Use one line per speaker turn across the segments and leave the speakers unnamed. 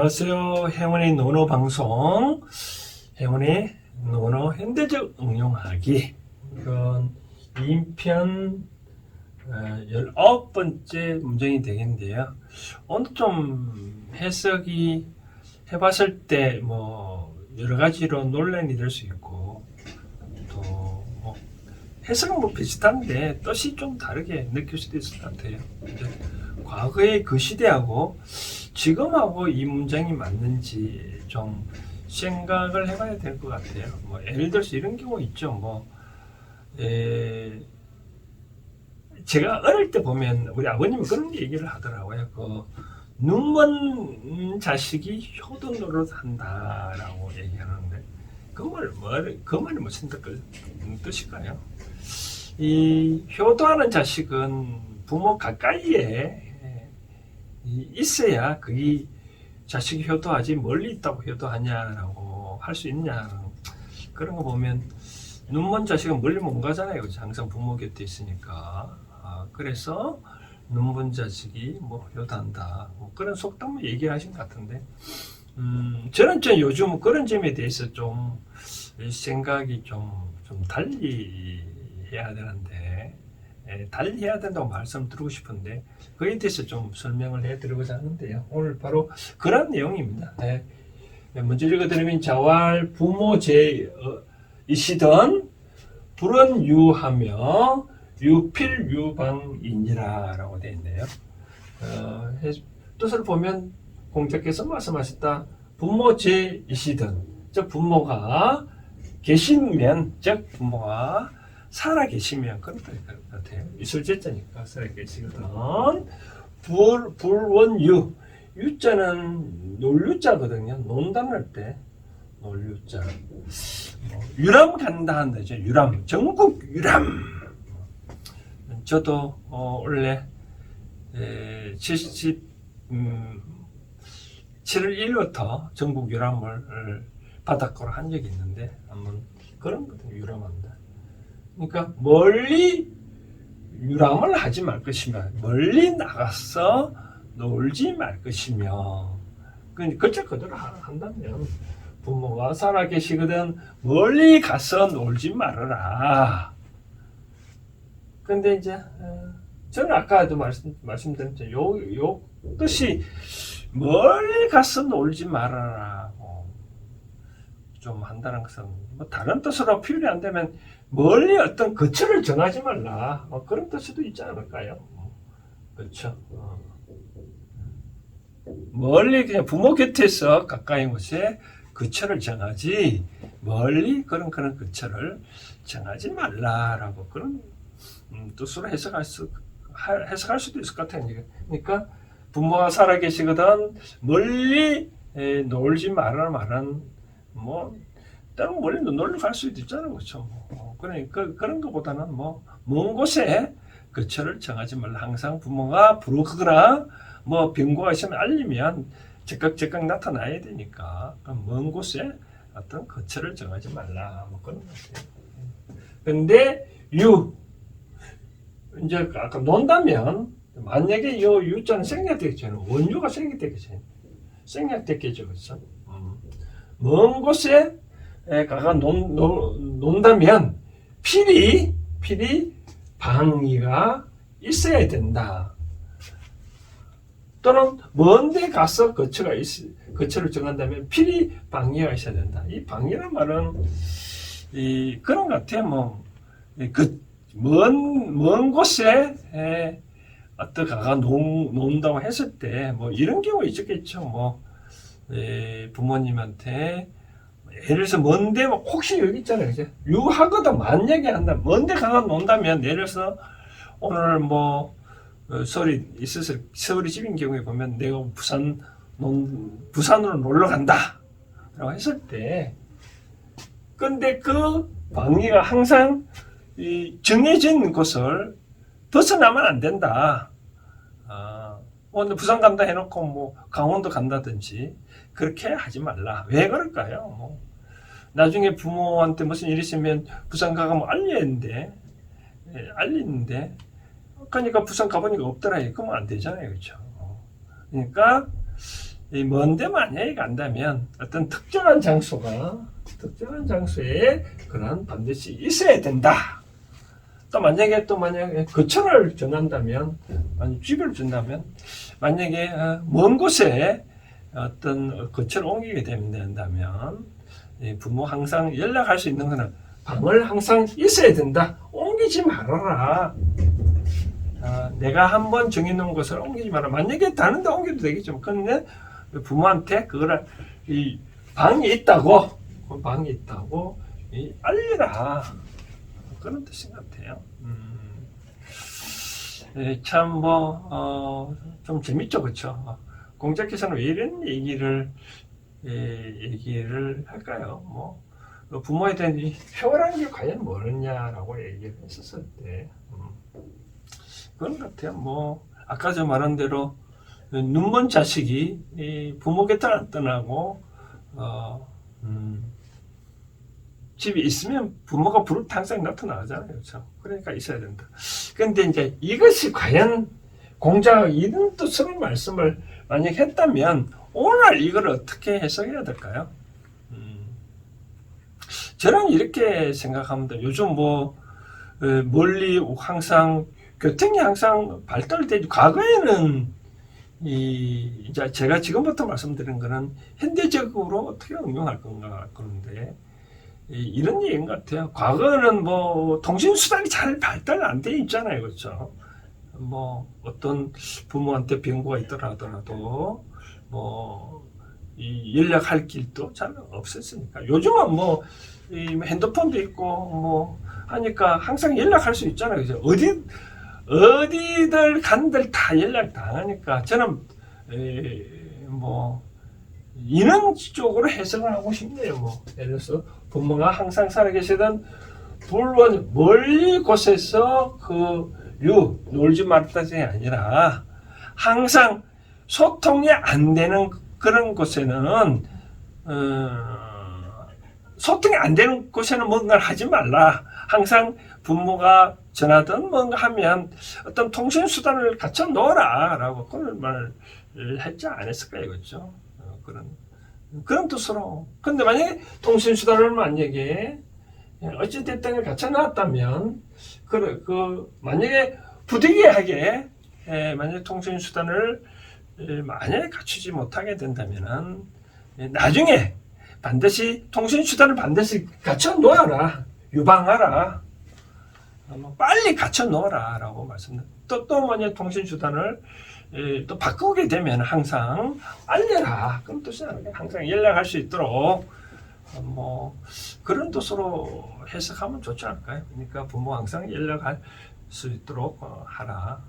안녕하세요. 행운의 노노 방송, 행운의 노노 현대적 응용하기, 이건 인편 19번째 문장이 되겠는데요. 오늘 좀 해석이 해봤을 때 뭐 여러 가지로 논란이 될 수 있고, 또 뭐 해석은 뭐 비슷한데 뜻이 좀 다르게 느낄 수도 있을 것 같아요. 근데 과거의 그 시대하고 지금하고 이 문장이 맞는지 좀 생각을 해봐야 될 것 같아요. 뭐 예를 들어서 이런 경우 있죠. 제가 어릴 때 보면 우리 아버님이 그런 얘기를 하더라고요. 눈먼 자식이 효도 노릇한다라고 얘기하는데 그 말이 무슨 뜻일까요? 이 효도하는 자식은 부모 가까이에 있어야 그게 자식이 효도하지 멀리 있다고 효도하냐라고 할 수 있냐, 그런 거 보면 눈먼 자식은 멀리 못 가잖아요. 항상 부모 곁에 있으니까. 그래서 눈먼 자식이 뭐 효도한다, 뭐 그런 속담 얘기하신 것 같은데, 저는 요즘 그런 점에 대해서 좀 생각이 좀 달리 해야 되는데, 달리 해야 된다고 말씀드리고 싶은데 그에 대해서 좀 설명을 해드리고자 하는데요. 오늘 바로 그런 내용입니다. 먼저 읽어드리면, 자활 부모제이시던 불은 유하며 유필유방이니라 라고 되어 있네요. 뜻을 보면 공자께서 말씀하셨다. 부모제이시던, 즉 부모가 계시면, 즉 부모가 살아 계시면, 그런 뜻일 것 같아요. 이술제자니까 살아 계시거든. 불원유, 유자는 놀유자거든요. 논담할 때 놀유자. 유람 간다 한다 이제. 유람, 전국 유람. 저도 원래 7월 1일부터 전국 유람을 바닷가로 한 적이 있는데, 한번 그런 거든. 유람한다. 그러니까 멀리 유람을 하지 말 것이며, 멀리 나가서 놀지 말 것이며, 글자 그대로 한다면 부모가 살아계시거든 멀리 가서 놀지 말아라. 근데 이제 저는 아까도 말씀드린 요 뜻이 멀리 가서 놀지 말아라고 좀 한다는 것은, 뭐 다른 뜻으로 표현이 안 되면 멀리 어떤 거처를 정하지 말라, 그런 뜻도 있지 않을까요? 그렇죠. 멀리 그냥 부모 곁에서 가까이 곳에 거처를 정하지, 멀리 그런 거처를 정하지 말라라고, 그런 뜻으로 해석할 수도 있을 것 같아요. 그러니까 부모가 살아계시거든 멀리 놀지 말아라 말은, 뭐 때론 멀리 놀러 갈 수도 있잖아요. 그렇죠. 그러니까 그런 것보다는 먼 곳에 거처를 정하지 말라. 항상 부모가 부르거나 병고가 있으면 알리면 즉각 나타나야 되니까, 먼 곳에 어떤 거처를 정하지 말라, 그런 것 같아요. 근데 이제 아까 논다면, 만약에 유자는 생략되겠죠. 원유가 생략되겠죠. 그렇죠. 먼 곳에 가가 논다면 필히 방위가 있어야 된다. 또는 먼데 가서 거처를 정한다면 필히 방위가 있어야 된다. 이 방위란 말은 그런 것 같아요. 먼 곳에 어떤 가가 논다고 했을 때 이런 경우 있었겠죠. 부모님한테 예를 들어서 먼데, 혹시 여기 있잖아요. 이제 유하거든 만약에 한다. 먼데 가가 논다면, 예를 들어서 오늘 서울이 있어서 서울이 집인 경우에 보면, 내가 부산으로 놀러 간다 라고 했을 때, 근데 그 방위가 항상 정해진 곳을 벗어나면 안 된다. 오늘 부산 간다 해놓고 강원도 간다든지 그렇게 하지 말라. 왜 그럴까요? 나중에 부모한테 무슨 일 있으면 부산 가가 알리는데, 그러니까 부산 가보니까 없더라. 그러면 안 되잖아요. 그렇죠? 그러니까 이 먼데 만약에 간다면 어떤 특정한 장소에 그런 반드시 있어야 된다. 또 만약에 거처를 정한다면, 아니 집을 준다면, 만약에 먼 곳에 어떤 거처를 옮기게 된다면 부모 항상 연락할 수 있는 거는 방을 항상 있어야 된다. 옮기지 말아라. 내가 한번 정해놓은 곳을 옮기지 마라. 만약에 다른 데 옮겨도 되겠죠. 그런데 부모한테 그거를 이 방이 있다고 알려라. 그런 뜻인 것 같아요. 참 좀 재밌죠, 그렇죠? 공자께서는 왜 이런 얘기를 할까요? 부모에 대한 이 효라는 게 과연 뭐냐라고 얘기를 했었을 때 그런 것 같아요. 아까 저 말한 대로 눈먼 자식이 부모 곁을 안 떠나고 집에 있으면 부모가 부를 때 항상 나타나잖아요. 그렇죠? 그러니까 있어야 된다. 그런데 이제 이것이 과연 공자가 이런 뜻으로 말씀을 만약 했다면 오늘 이걸 어떻게 해석해야 될까요? 저는 이렇게 생각합니다. 요즘 멀리 항상 교통이 항상 발달되죠. 과거에는 이제 제가 지금부터 말씀드린 거는 현대적으로 어떻게 응용할 건가 그런데 이런 얘기인 것 같아요. 과거는 통신수단이 잘 발달 안 돼 있잖아요. 그렇죠? 어떤 부모한테 병고가 있더라 하더라도 이 연락할 길도 잘 없었으니까 요즘은 이 핸드폰도 있고 하니까 항상 연락할 수 있잖아요. 그죠? 어디들 간들 다 연락 다 하니까 저는 이런 쪽으로 해석을 하고 싶네요. 예를 들어서 부모가 항상 살아계시던 물론 멀리 곳에서 놀지 말다이 아니라 항상 소통이 안 되는 그런 곳에는 소통이 안 되는 곳에는 뭔가를 하지 말라. 항상 부모가 전하든 뭔가 하면 어떤 통신수단을 갖춰 놓아라 라고 그런 말을 했지 않았을까요? 그렇죠? 그런 뜻으로. 근데 만약에 통신수단을 만약에 어찌됐든 갖춰 놨다면 만약에 부득이하게 만약에 통신수단을 만약에 갖추지 못하게 된다면은 나중에 반드시 통신수단을 반드시 갖춰 놓아라. 유방하라. 빨리 갖춰 놓아라 라고 말씀드립니다. 또 만약 통신수단을 또 바꾸게 되면 항상 알려라. 그런 뜻이 아니라 항상 연락할 수 있도록 그런 뜻으로 해석하면 좋지 않을까요? 그러니까 부모 항상 연락할 수 있도록 하라.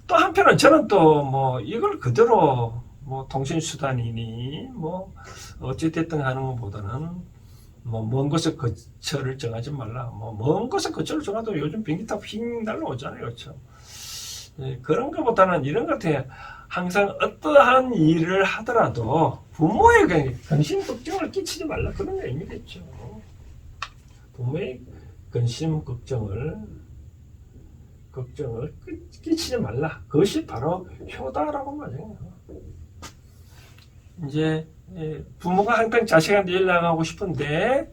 또 한편은 저는 또 이걸 그대로 통신수단이니 어찌됐든 하는 것보다는 먼 곳에 거처를 정하지 말라. 먼 곳에 거처를 정하도 요즘 비행기 타고 휙 날라오잖아요. 그렇죠? 그런 것보다는 이런 것 같아요. 항상 어떠한 일을 하더라도 부모의 근심 걱정을 끼치지 말라. 그런 의미겠죠. 부모의 근심 걱정을 끼치지 말라. 그것이 바로 효다라고 말해요. 이제 부모가 항상 자식한테 연락하고 싶은데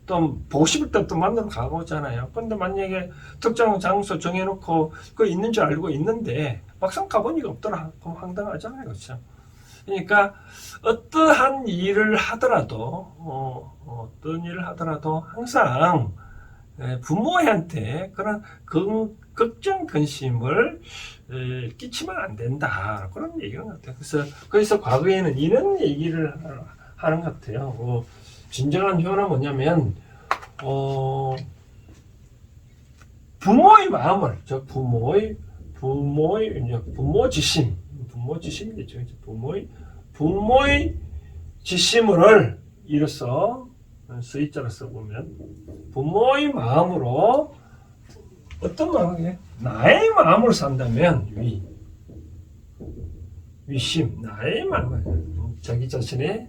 또 보고 싶을 때 또 만나러 가보잖아요. 근데 만약에 특정 장소 정해놓고 그 있는 줄 알고 있는데 막상 가보니까 없더라. 그럼 황당하잖아요. 그렇죠? 그러니까 어떠한 일을 하더라도 어떤 일을 하더라도 항상 부모한테 그런 걱정 근심을 끼치면 안 된다. 그런 얘기는 같아요. 그래서 과거에는 이런 얘기를 하는 것 같아요. 진정한 효는 뭐냐면 부모의 마음을 부모지심이겠죠. 부모의 지심을 이로써 스이자로 써보면 부모의 마음으로 어떤 마음이에요? 나의 마음으로 산다면 위심, 나의 마음, 자기 자신의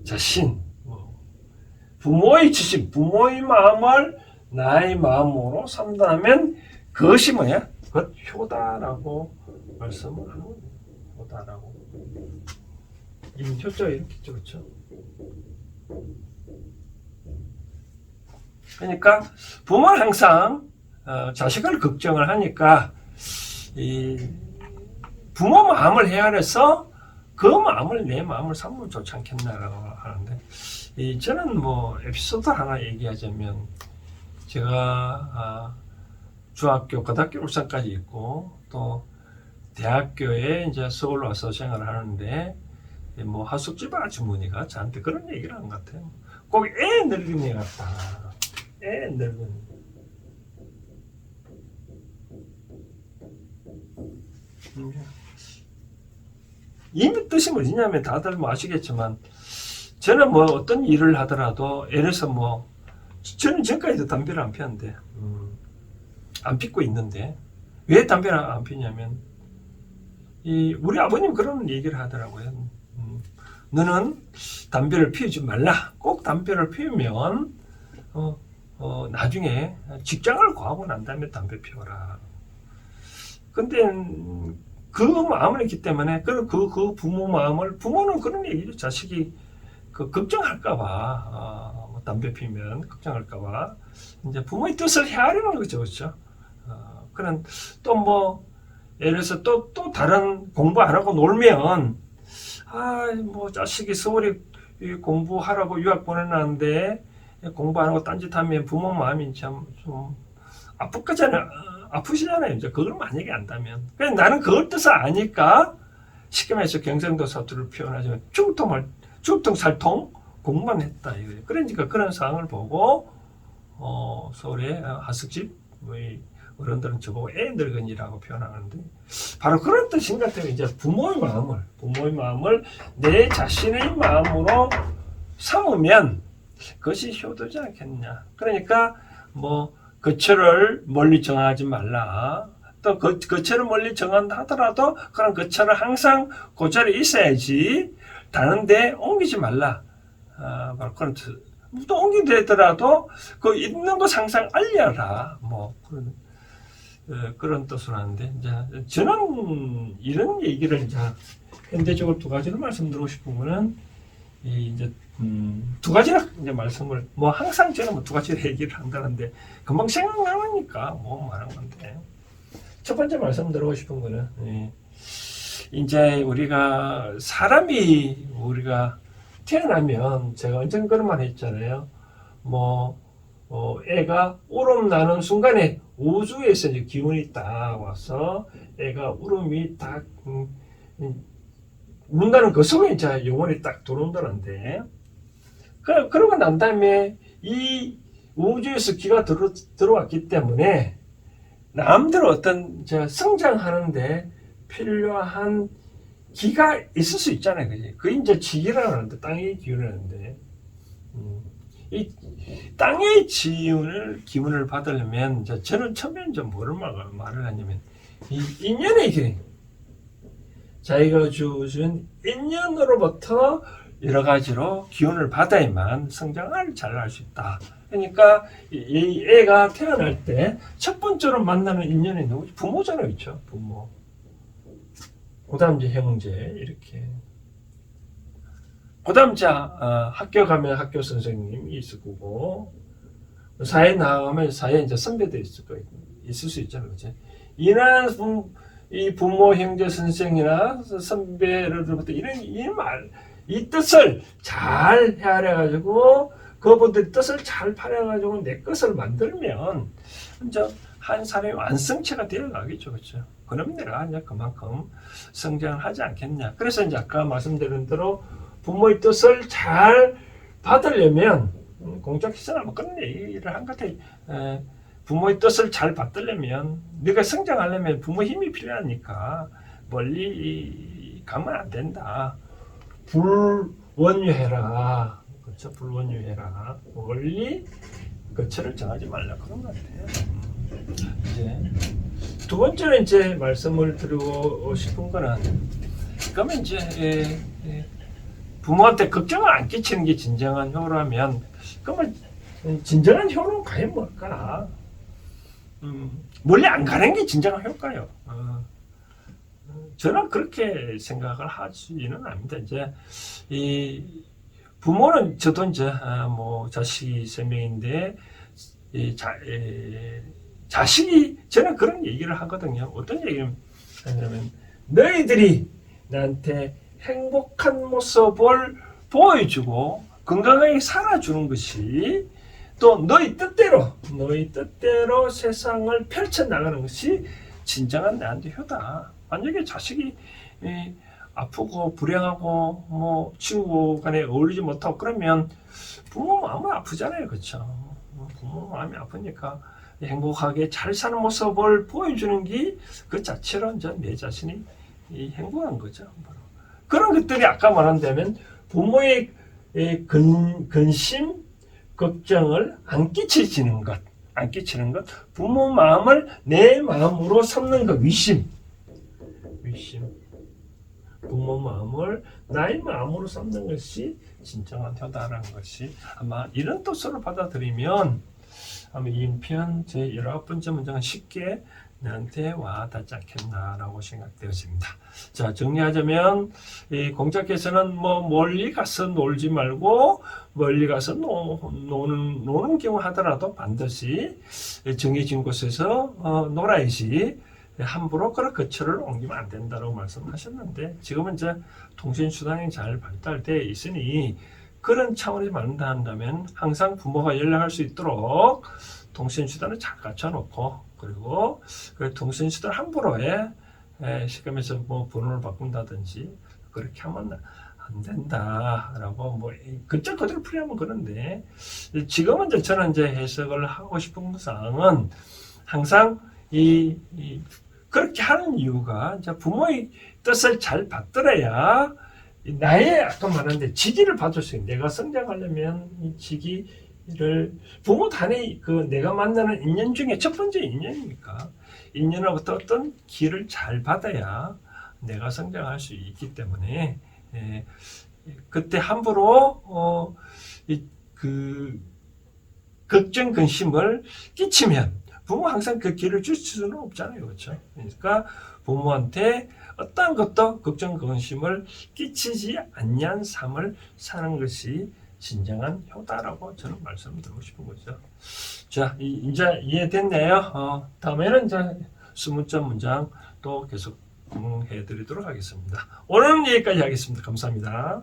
자신, 부모의 지심, 부모의 마음을 나의 마음으로 산다면 그것이 뭐야? 그것 효다라고 말씀을 하는 거예요. 효다라고. 효자가 이렇게 있죠, 그렇죠? 그러니까 부모는 항상 자식을 걱정을 하니까 이 부모 마음을 헤아려서 그 마음을 내 마음을 삼으면 좋지 않겠나라고 하는데 저는 뭐 에피소드 하나 얘기하자면 제가 중학교, 고등학교 울산까지 있고 또 대학교에 이제 서울 와서 생활을 하는데 뭐 하숙집 아주머니가 저한테 그런 얘기를 하는 것 같아요. 꼭 애 늙은이 같다. 애 늙은이. 이미 뜻이 뭐냐면 다들 뭐 아시겠지만 저는 뭐 어떤 일을 하더라도 예를 들어서 뭐 저는 지금까지도 담배를 안 피웠는데 안 피고 있는데 왜 담배를 안 피냐면 우리 아버님 그런 얘기를 하더라고요. 너는 담배를 피우지 말라. 꼭 담배를 피우면 나중에 직장을 구하고 난 다음에 담배 피워라. 근데 그 마음을 했기 때문에 그 부모 마음을 부모는 그런 얘기죠. 자식이 그 걱정할까봐 담배 피우면 걱정할까봐 이제 부모의 뜻을 헤아리는 거죠, 그렇죠? 그런 또 뭐 예를 들어서 또 다른 공부 안 하고 놀면 뭐 자식이 서울에 공부하라고 유학 보내놨는데 공부 안 하고 딴짓하면 부모 마음이 참 좀 아프시잖아요. 이제 그걸 만약에 안다면. 그냥 나는 그걸 뜻을 아니까 쉽게 말해서 경상도 사투를 표현하자면 죽통살통 공부만 했다 이거예요. 그러니까 그런 상황을 보고 서울의 하숙집 어른들은 저보고 애 늙은이라고 표현하는데 바로 그런 뜻인 것 같아요. 이제 부모의 마음을 내 자신의 마음으로 삼으면 그것이 효도지 않겠냐. 그러니까 뭐 거처를 멀리 정하지 말라. 또 거처를 멀리 정한다 하더라도 그런 거처를 항상 그 자리에 있어야지 다른데 옮기지 말라. 바로 그런 뜻. 또 옮기더라도 그 있는 거 항상 알려라. 뭐 그런 뜻으로 하는데 이제 저는 이런 얘기를 이제 현대적으로 두 가지를 말씀드리고 싶은 거는 이제 두 가지나 이제 말씀을 뭐 항상 저는 뭐 두 가지 얘기를 한다는데 금방 생각나니까 뭐 말한 건데 첫 번째 말씀드리고 싶은 거는 이제 우리가 태어나면 제가 언젠가 그런 말 했잖아요. 뭐 애가 울음 나는 순간에 우주에서 이제 기운이 딱 와서 애가 울음이 딱 운다는 그 속에 이제 영혼이 딱 들어온다는데 그러고 난 다음에 이 우주에서 기가 들어왔기 때문에 남들은 어떤 성장하는데 필요한 기가 있을 수 있잖아요. 그지? 그게 이제 지기라고 하는데 땅의 기운이라는데 이 땅의 기운을 받으려면 저는 처음에 좀 뭐를 말을 하냐면 이 인연의 길 자기가 주신 인연으로부터 여러 가지로 기운을 받아야만 성장을 잘 할 수 있다. 그러니까 이 애가 태어날 때 첫 번째로 만나는 인연이 누구지? 부모잖아요, 그렇죠? 부모. 그다음 이제 형제 이렇게. 그다음 학교 가면 학교 선생님이 있을 거고 사회 나가면 사회 이제 선배들이 있을 수 있잖아요, 그렇지? 이 부모, 형제, 선생이나 선배로부터 이 뜻을 잘 헤아려가지고 그분들의 뜻을 잘 팔아가지고 내 것을 만들면 이제 한 사람이 완성체가 되어가겠죠, 그렇죠? 그럼 내가 이제 그만큼 성장을 하지 않겠냐. 그래서 이제 아까 말씀드린 대로 부모의 뜻을 잘 받으려면 공적시설 뭐 그런 얘기를 한 것 같아요. 부모의 뜻을 잘 받으려면 네가 성장하려면 부모 힘이 필요하니까 멀리 가면 안 된다. 불원유해라. 그렇죠? 불원유해라. 멀리 거처를 정하지 말라. 그런 것 같아요. 이제 두 번째는 이제 말씀을 드리고 싶은 거는 그러면 이제 부모한테 걱정을 안 끼치는 게 진정한 효라면 그러면 진정한 효는 과연 뭘까? 멀리 안 가는 게 진정한 효과요. 저는 그렇게 생각을 하지는 않습니다. 이제 이 부모는 저도 이제 뭐 자식이 3명인데 자식이 저는 그런 얘기를 하거든요. 어떤 얘기를 하냐면 너희들이 나한테 행복한 모습을 보여주고 건강하게 살아주는 것이 또 너희 뜻대로 세상을 펼쳐나가는 것이 진정한 나한테 효다. 만약에 자식이 아프고 불행하고 뭐 친구 간에 어울리지 못하고 그러면 부모 마음은 아프잖아요. 그렇죠? 부모 마음이 아프니까 행복하게 잘 사는 모습을 보여주는 게 그 자체로 이제 내 자신이 행복한 거죠. 그런 것들이 아까 말한다면 부모의 근심, 걱정을 안 끼치는 것, 부모 마음을 내 마음으로 삼는 것, 위심. 부모 마음을 나의 마음으로 삼는 것이 진정한 효다라는 것이 아마 이런 뜻으로 받아들이면 아마 이 인편 제19번째 문장은 쉽게 나한테 와닿지 않겠나라고 생각되었습니다. 자, 정리하자면 이 공자께서는 뭐 멀리 가서 놀지 말고 멀리 가서 노는 경우 하더라도 반드시 정해진 곳에서 놀아야지 함부로 그런 거처를 옮기면 안 된다고 말씀하셨는데 지금은 이제 통신수단이 잘 발달되어 있으니 그런 차원에서 말한다 한다면 항상 부모가 연락할 수 있도록 통신수단을 잘 갖춰놓고 그리고 그 통신수단 함부로 시감에서 뭐 번호를 바꾼다든지 그렇게 하면 안 된다라고 뭐 그쪽 그대로 풀이하면 그런데 지금은 이제 저는 이제 해석을 하고 싶은 사항은 항상 그렇게 하는 이유가 이제 부모의 뜻을 잘 받들어야 나의 아까 말한데 지지를 받을 수 있는 내가 성장하려면 이 지기를 부모 단위 내가 만나는 인연 중에 첫 번째 인연이니까 인연으로부터 어떤 기를 잘 받아야 내가 성장할 수 있기 때문에 그때 함부로 걱정 근심을 끼치면 부모 항상 그 길을 줄 수는 없잖아요. 그렇죠? 그러니까 부모한테 어떤 것도 걱정, 근심을 끼치지 않는 삶을 사는 것이 진정한 효다라고 저는 말씀드리고 싶은 거죠. 자, 이제 이해됐네요. 다음에는 이제 20점 문장 또 계속 해드리도록 하겠습니다. 오늘은 여기까지 하겠습니다. 감사합니다.